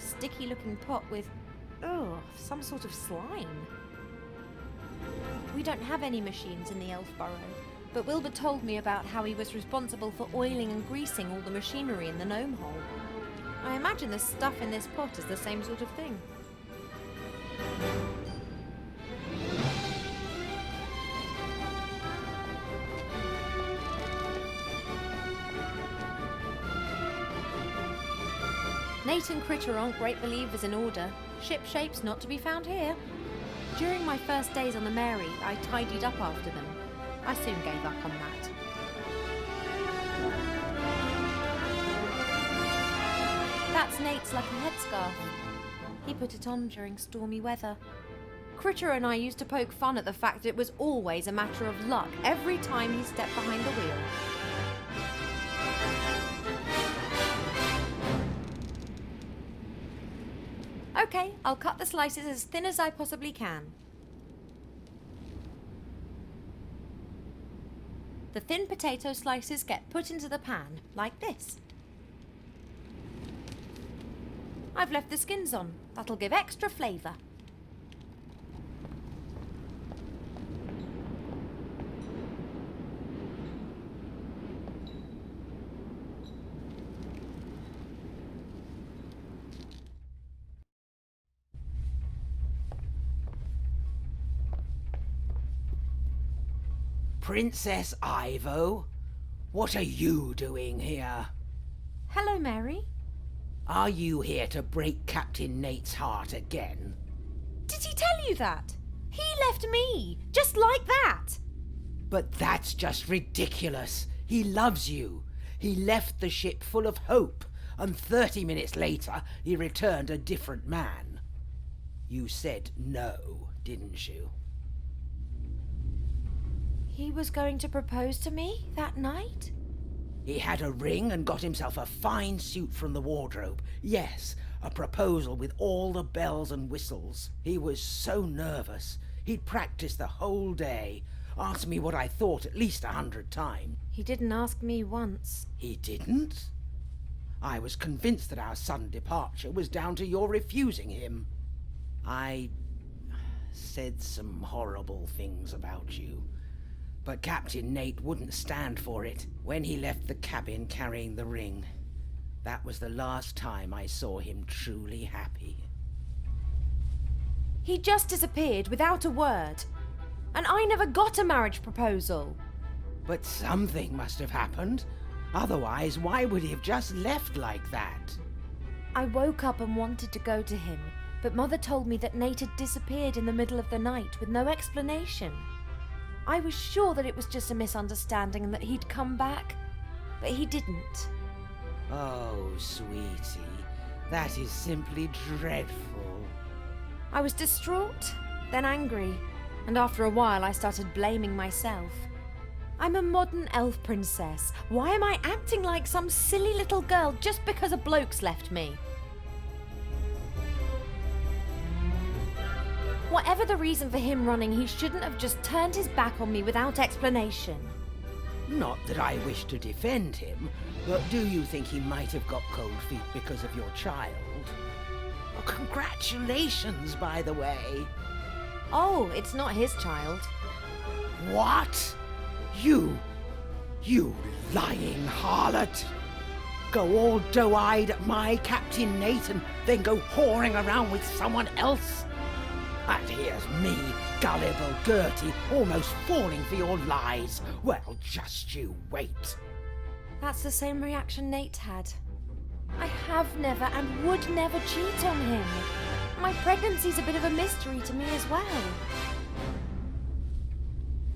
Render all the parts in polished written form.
sticky-looking pot with, some sort of slime. We don't have any machines in the elf burrow, but Wilbur told me about how he was responsible for oiling and greasing all the machinery in the gnome hole. I imagine the stuff in this pot is the same sort of thing. Nate and Critter aren't great believers in order. Ship shapes not to be found here. During my first days on the Mary, I tidied up after them. I soon gave up on that. That's Nate's lucky headscarf. He put it on during stormy weather. Critter and I used to poke fun at the fact that it was always a matter of luck every time he stepped behind the wheel. Okay, I'll cut the slices as thin as I possibly can. The thin potato slices get put into the pan, like this. I've left the skins on. That'll give extra flavour. Princess Ivo, what are you doing here? Hello, Mary. Are you here to break Captain Nate's heart again? Did he tell you that? He left me, just like that. But that's just ridiculous. He loves you. He left the ship full of hope, and 30 minutes later he returned a different man. You said no, didn't you? He was going to propose to me that night? He had a ring and got himself a fine suit from the wardrobe. Yes, a proposal with all the bells and whistles. He was so nervous. He'd practiced the whole day, asked me what I thought at least 100 times. He didn't ask me once. He didn't? I was convinced that our sudden departure was down to your refusing him. I said some horrible things about you. But Captain Nate wouldn't stand for it when he left the cabin carrying the ring. That was the last time I saw him truly happy. He just disappeared without a word. And I never got a marriage proposal. But something must have happened. Otherwise, why would he have just left like that? I woke up and wanted to go to him, but Mother told me that Nate had disappeared in the middle of the night with no explanation. I was sure that it was just a misunderstanding and that he'd come back, but he didn't. Oh, sweetie, that is simply dreadful. I was distraught, then angry, and after a while I started blaming myself. I'm a modern elf princess. Why am I acting like some silly little girl just because a bloke's left me? Whatever the reason for him running, he shouldn't have just turned his back on me without explanation. Not that I wish to defend him, but do you think he might have got cold feet because of your child? Oh, congratulations, by the way. Oh, it's not his child. What? You lying harlot! Go all doe-eyed at my Captain Nate and then go whoring around with someone else? And here's me, gullible Gertie, almost falling for your lies. Well, just you wait. That's the same reaction Nate had. I have never and would never cheat on him. My pregnancy's a bit of a mystery to me as well.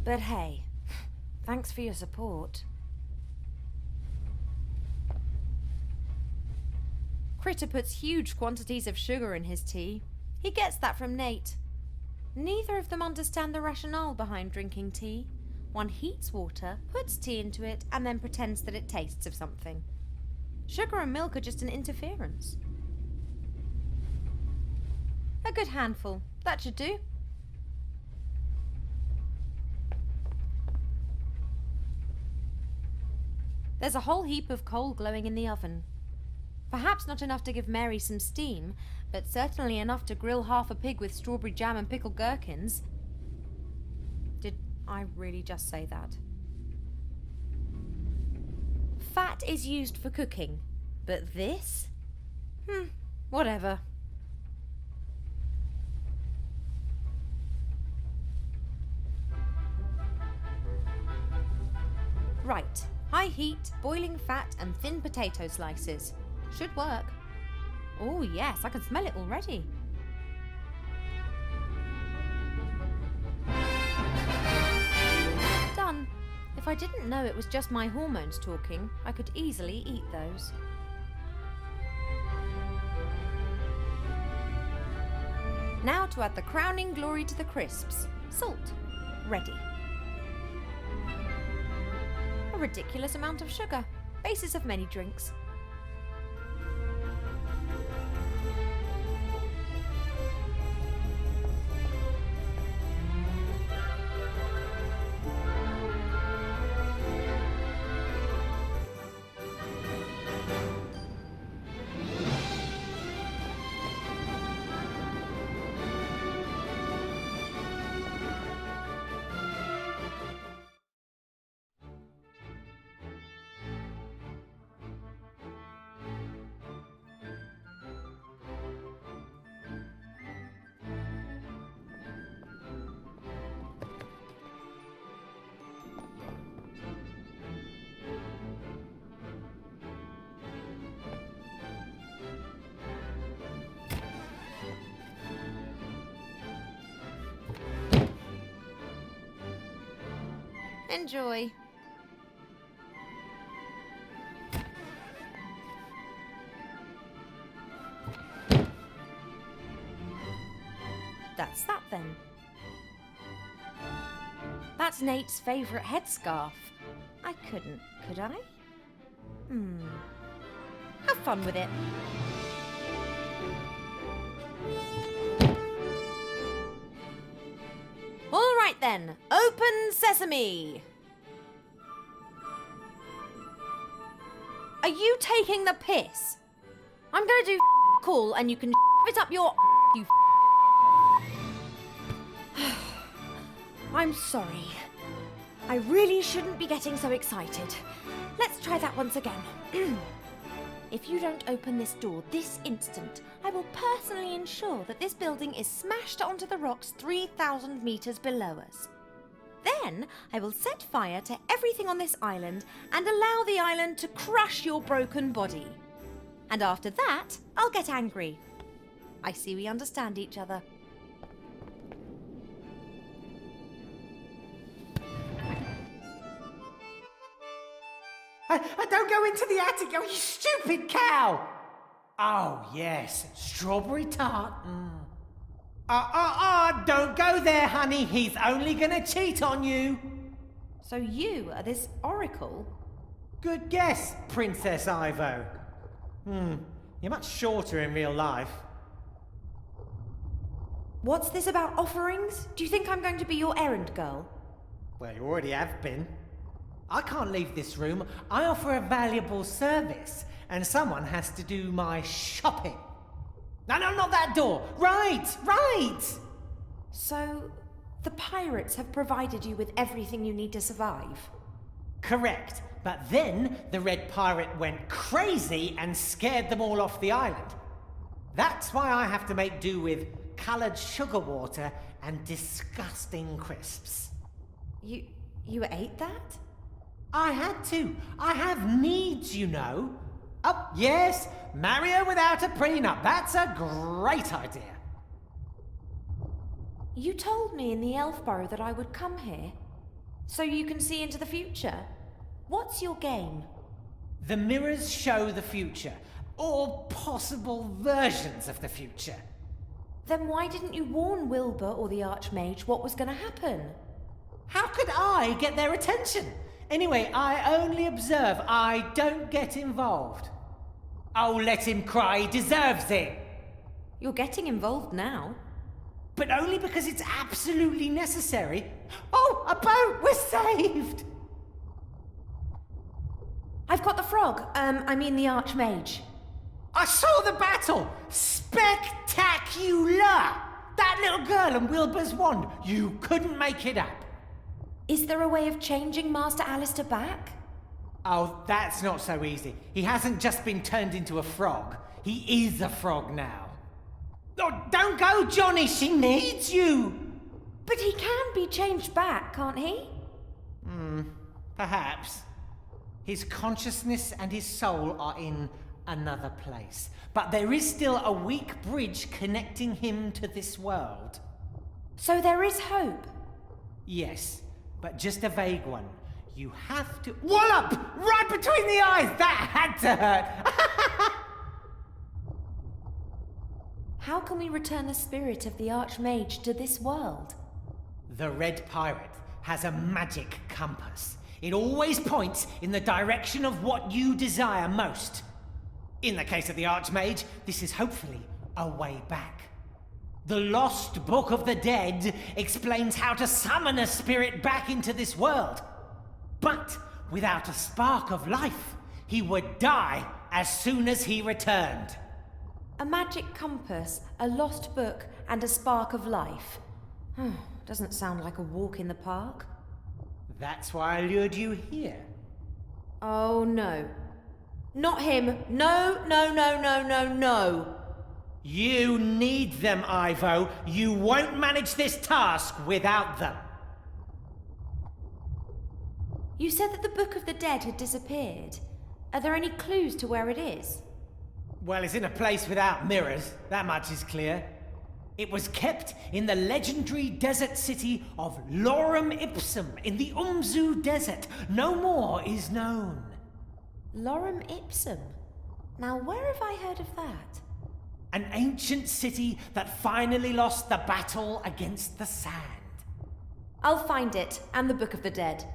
But hey, thanks for your support. Critter puts huge quantities of sugar in his tea. He gets that from Nate. Neither of them understand the rationale behind drinking tea. One heats water, puts tea into it, and then pretends that it tastes of something. Sugar and milk are just an interference. A good handful. That should do. There's a whole heap of coal glowing in the oven. Perhaps not enough to give Mary some steam, but certainly enough to grill half a pig with strawberry jam and pickled gherkins. Did I really just say that? Fat is used for cooking, but this? Whatever. Right, high heat, boiling fat and thin potato slices. Should work. Oh yes, I can smell it already. Done. If I didn't know it was just my hormones talking, I could easily eat those. Now to add the crowning glory to the crisps. Salt. Ready. A ridiculous amount of sugar. Basis of many drinks. Enjoy. That's that then. That's Nate's favourite headscarf. I couldn't, could I? Have fun with it. All right then, open sesame. Are you taking the piss? I'm gonna do call and you can it up your you. I'm sorry. I really shouldn't be getting so excited. Let's try that once again. If you don't open this door this instant, I will personally ensure that this building is smashed onto the rocks 3,000 meters below us. Then I will set fire to everything on this island and allow the island to crush your broken body. And after that, I'll get angry. I see we understand each other. Don't go into the attic, you stupid cow! Oh, yes, strawberry tart. Don't go there, honey. He's only gonna cheat on you. So you are this oracle? Good guess, Princess Ivo. You're much shorter in real life. What's this about offerings? Do you think I'm going to be your errand girl? Well, you already have been. I can't leave this room. I offer a valuable service, and someone has to do my shopping. No, not that door. Right. So, the pirates have provided you with everything you need to survive? Correct. But then the Red Pirate went crazy and scared them all off the island. That's why I have to make do with coloured sugar water and disgusting crisps. You ate that? I had to. I have needs, you know. Oh, yes, marry her without a prenup. That's a great idea. You told me in the elf burrow that I would come here, so you can see into the future. What's your game? The mirrors show the future, or possible versions of the future. Then why didn't you warn Wilbur or the Archmage what was going to happen? How could I get their attention? Anyway, I only observe. I don't get involved. Oh, let him cry. He deserves it. You're getting involved now. But only because it's absolutely necessary. Oh, a boat! We're saved! I've got the frog. I mean the Archmage. I saw the battle! Spectacular! That little girl and Wilbur's wand, you couldn't make it up. Is there a way of changing Master Alistair back? Oh, that's not so easy. He hasn't just been turned into a frog. He is a frog now. Oh, don't go, Johnny! She needs you! But he can be changed back, can't he? Perhaps. His consciousness and his soul are in another place. But there is still a weak bridge connecting him to this world. So there is hope. Yes, but just a vague one. You have to... Wallop! Right between the eyes! That had to hurt! How can we return the spirit of the Archmage to this world? The Red Pirate has a magic compass. It always points in the direction of what you desire most. In the case of the Archmage, this is hopefully a way back. The Lost Book of the Dead explains how to summon a spirit back into this world. But without a spark of life, he would die as soon as he returned. A magic compass, a lost book, and a spark of life. Doesn't sound like a walk in the park. That's why I lured you here. Oh no. Not him. No, no, no, no, no, no. You need them, Ivo. You won't manage this task without them. You said that the Book of the Dead had disappeared. Are there any clues to where it is? Well, it's in a place without mirrors. That much is clear. It was kept in the legendary desert city of Lorem Ipsum in the Umzu Desert. No more is known. Lorem Ipsum? Now, where have I heard of that? An ancient city that finally lost the battle against the sand. I'll find it, and the Book of the Dead.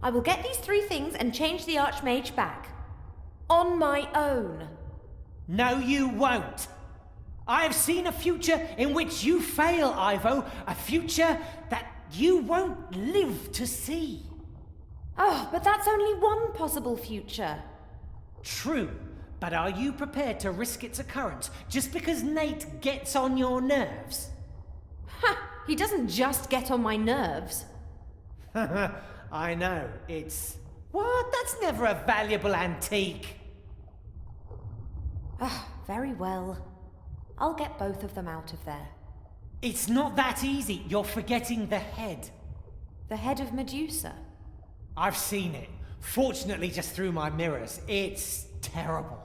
I will get these 3 things and change the Archmage back. On my own. No, you won't. I have seen a future in which you fail, Ivo. A future that you won't live to see. Oh, but that's only one possible future. True, but are you prepared to risk its occurrence just because Nate gets on your nerves? Ha! He doesn't just get on my nerves. I know, it's... What? That's never a valuable antique. Very well. I'll get both of them out of there. It's not that easy. You're forgetting the head. The head of Medusa? I've seen it. Fortunately, just through my mirrors. It's terrible.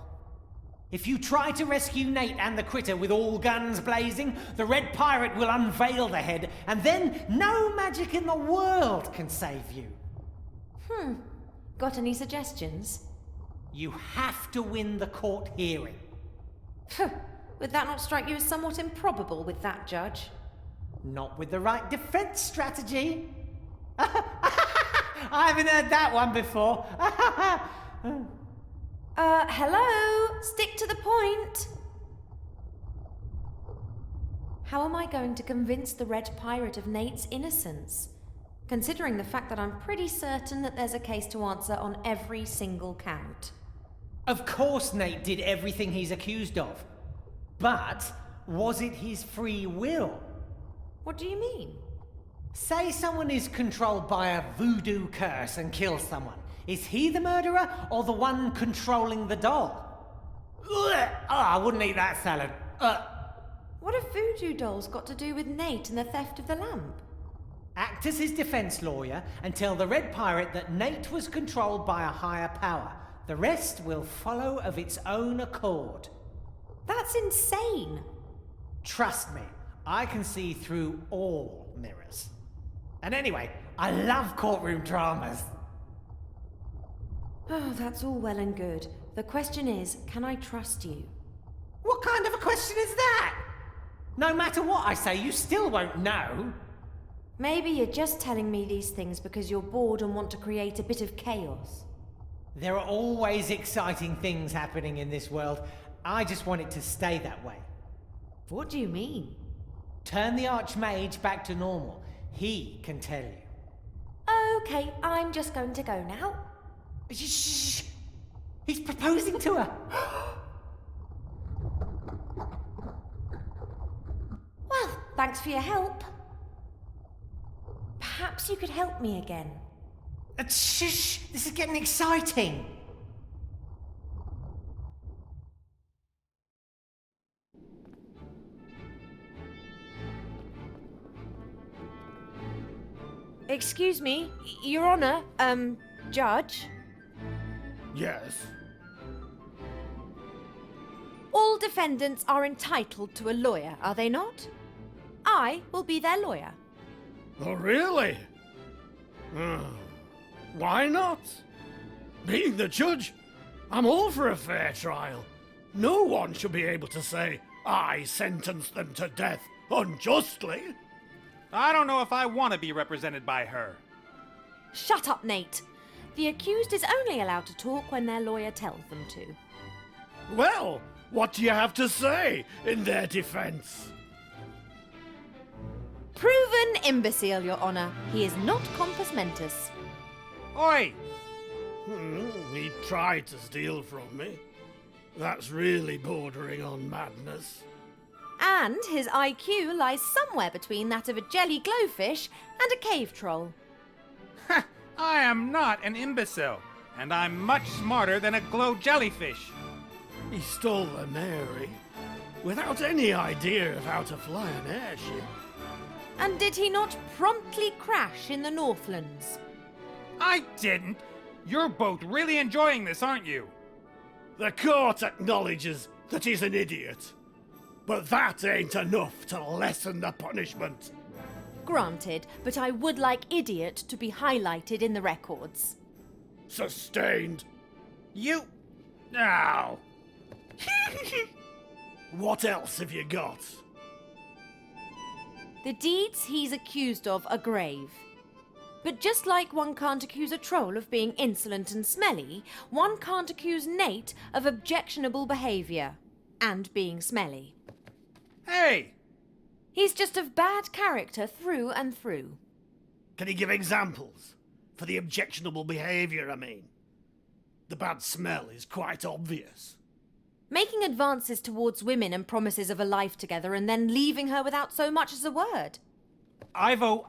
If you try to rescue Nate and the critter with all guns blazing, the Red Pirate will unveil the head, and then no magic in the world can save you. Got any suggestions? You have to win the court hearing. Would that not strike you as somewhat improbable with that judge? Not with the right defense strategy. I haven't heard that one before. Hello? Stick to the point. How am I going to convince the Red Pirate of Nate's innocence? Considering the fact that I'm pretty certain that there's a case to answer on every single count. Of course Nate did everything he's accused of. But was it his free will? What do you mean? Say someone is controlled by a voodoo curse and kills someone. Is he the murderer or the one controlling the doll? Ugh! Oh, I wouldn't eat that salad. What have voodoo dolls got to do with Nate and the theft of the lamp? Act as his defense lawyer and tell the Red Pirate that Nate was controlled by a higher power. The rest will follow of its own accord. That's insane. Trust me, I can see through all mirrors. And anyway, I love courtroom dramas. Oh, that's all well and good. The question is, can I trust you? What kind of a question is that? No matter what I say, you still won't know. Maybe you're just telling me these things because you're bored and want to create a bit of chaos. There are always exciting things happening in this world. I just want it to stay that way. What do you mean? Turn the Archmage back to normal. He can tell you. Okay, I'm just going to go now. Shh! He's proposing to her. Well, thanks for your help. Perhaps you could help me again. Shush! This is getting exciting. Excuse me, Your Honor, Judge. Yes. All defendants are entitled to a lawyer, are they not? I will be their lawyer. Oh, really? Why not? Being the judge, I'm all for a fair trial. No one should be able to say, I sentenced them to death unjustly. I don't know if I want to be represented by her. Shut up, Nate. The accused is only allowed to talk when their lawyer tells them to. Well, what do you have to say in their defense? Proven imbecile, Your Honor. He is not compos mentis. Oi! He tried to steal from me. That's really bordering on madness. And his IQ lies somewhere between that of a jelly glowfish and a cave troll. I am not an imbecile, and I'm much smarter than a glow jellyfish. He stole the Mary without any idea of how to fly an airship. And did he not promptly crash in the Northlands? I didn't. You're both really enjoying this, aren't you? The court acknowledges that he's an idiot, but that ain't enough to lessen the punishment. Granted, but I would like idiot to be highlighted in the records. Sustained. You... Ow. What else have you got? The deeds he's accused of are grave. But just like one can't accuse a troll of being insolent and smelly, one can't accuse Nate of objectionable behaviour and being smelly. Hey! He's just of bad character through and through. Can you give examples? For the objectionable behaviour, I mean. The bad smell is quite obvious. Making advances towards women and promises of a life together and then leaving her without so much as a word. Ivo...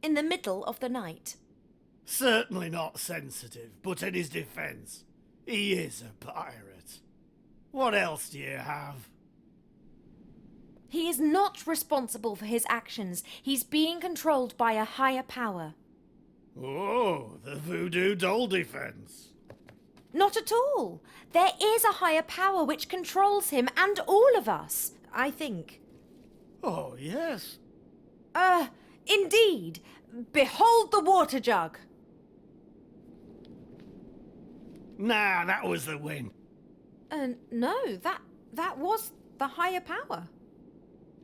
In the middle of the night. Certainly not sensitive, but in his defence, he is a pirate. What else do you have? He is not responsible for his actions. He's being controlled by a higher power. Oh, the voodoo doll defence. Not at all. There is a higher power which controls him and all of us, I think. Oh, yes. Indeed. Behold the water jug. Nah, that was the win. No, that was the higher power.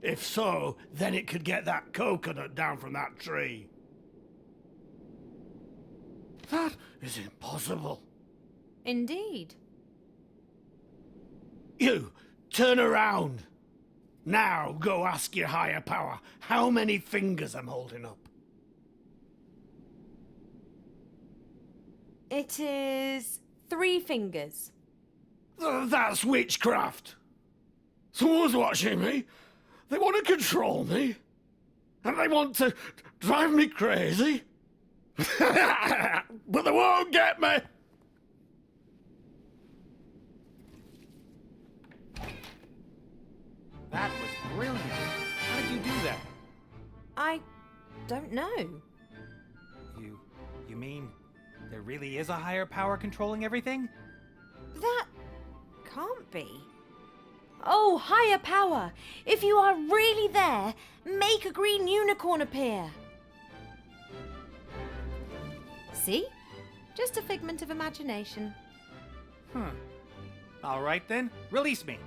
If so, then it could get that coconut down from that tree. That is impossible. Indeed. You, turn around. Now go ask your higher power how many fingers I'm holding up. It is 3 fingers. That's witchcraft. Someone's watching me. They want to control me. And they want to drive me crazy. But they won't get me. That was brilliant. How did you do that? I don't know. You mean there really is a higher power controlling everything? That can't be. Oh, higher power! If you are really there, make a green unicorn appear. See? Just a figment of imagination. All right then, release me.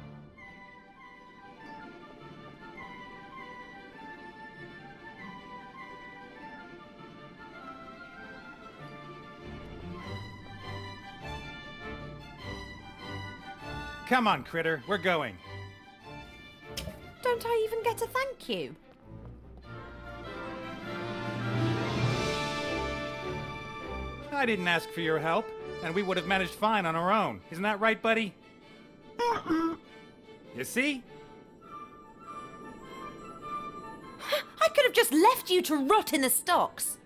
Come on, critter, we're going. Don't I even get a thank you? I didn't ask for your help. and we would have managed fine on our own. Isn't that right, buddy? You see? I could have just left you to rot in the stocks.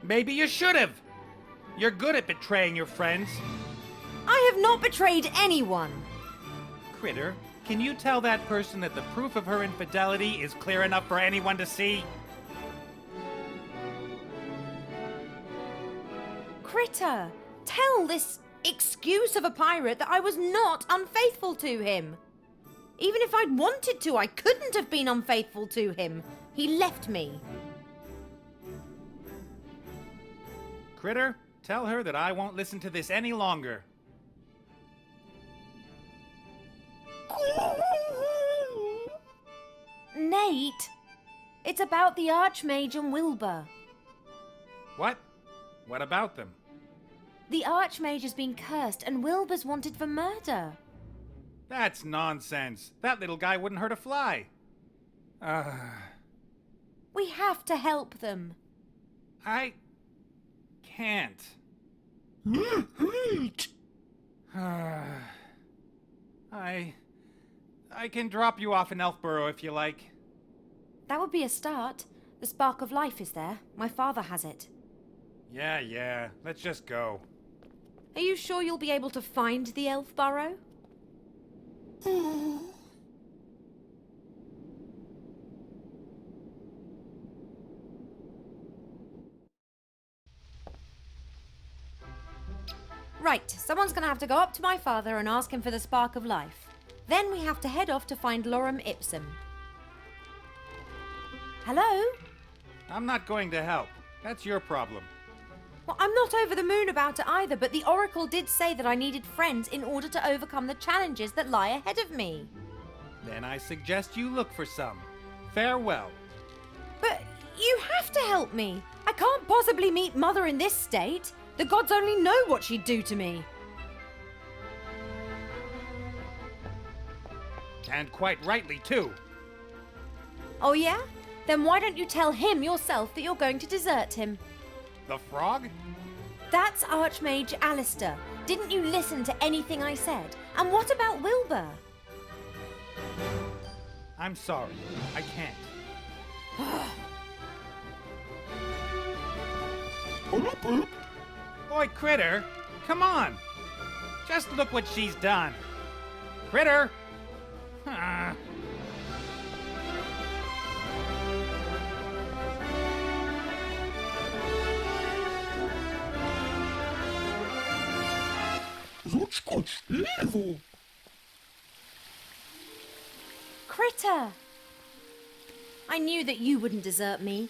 Maybe you should have. You're good at betraying your friends. I have not betrayed anyone. Critter, can you tell that person that the proof of her infidelity is clear enough for anyone to see? Critter, tell this excuse of a pirate that I was not unfaithful to him. Even if I'd wanted to, I couldn't have been unfaithful to him. He left me. Critter, tell her that I won't listen to this any longer. Nate, it's about the Archmage and Wilbur. What? What about them? The Archmage has been cursed and Wilbur's wanted for murder. That's nonsense. That little guy wouldn't hurt a fly. We have to help them. I can't. I can drop you off in Elfborough if you like. That would be a start. The spark of life is there. My father has it. Yeah. Let's just go. Are you sure you'll be able to find the elf burrow? Right, someone's gonna have to go up to my father and ask him for the spark of life. Then we have to head off to find Lorem Ipsum. Hello? I'm not going to help. That's your problem. Well, I'm not over the moon about it either, but the Oracle did say that I needed friends in order to overcome the challenges that lie ahead of me. Then I suggest you look for some. Farewell. But you have to help me. I can't possibly meet Mother in this state. The gods only know what she'd do to me. And quite rightly, too. Oh yeah? Then why don't you tell him yourself that you're going to desert him? The frog? That's Archmage Alistair. Didn't you listen to anything I said? And what about Wilbur? I'm sorry. I can't. Boy, Critter, come on. Just look what she's done. Critter! Ah. Critter! I knew that you wouldn't desert me.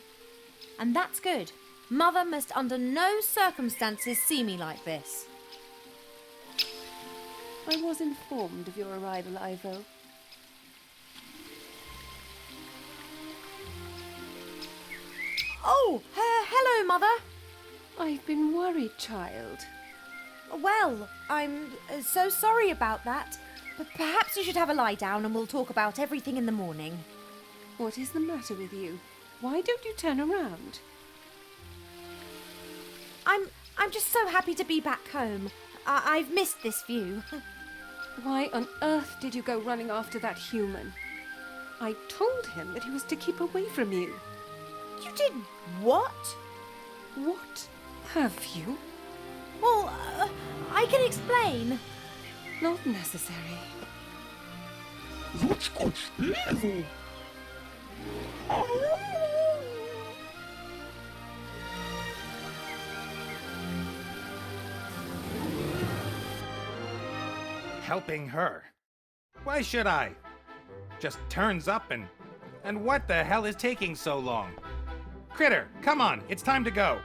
And that's good. Mother must under no circumstances see me like this. I was informed of your arrival, Ivo. Oh, hello, Mother. I've been worried, child. Well, I'm so sorry about that. But perhaps you should have a lie down and we'll talk about everything in the morning. What is the matter with you? Why don't you turn around? I'm just so happy to be back home. I've missed this view. Why on earth did you go running after that human? I told him that he was to keep away from you. You did what? What have you? Well, I can explain. Not necessary. Helping her. Why should I? Just turns up and what the hell is taking so long? Critter, come on, it's time to go.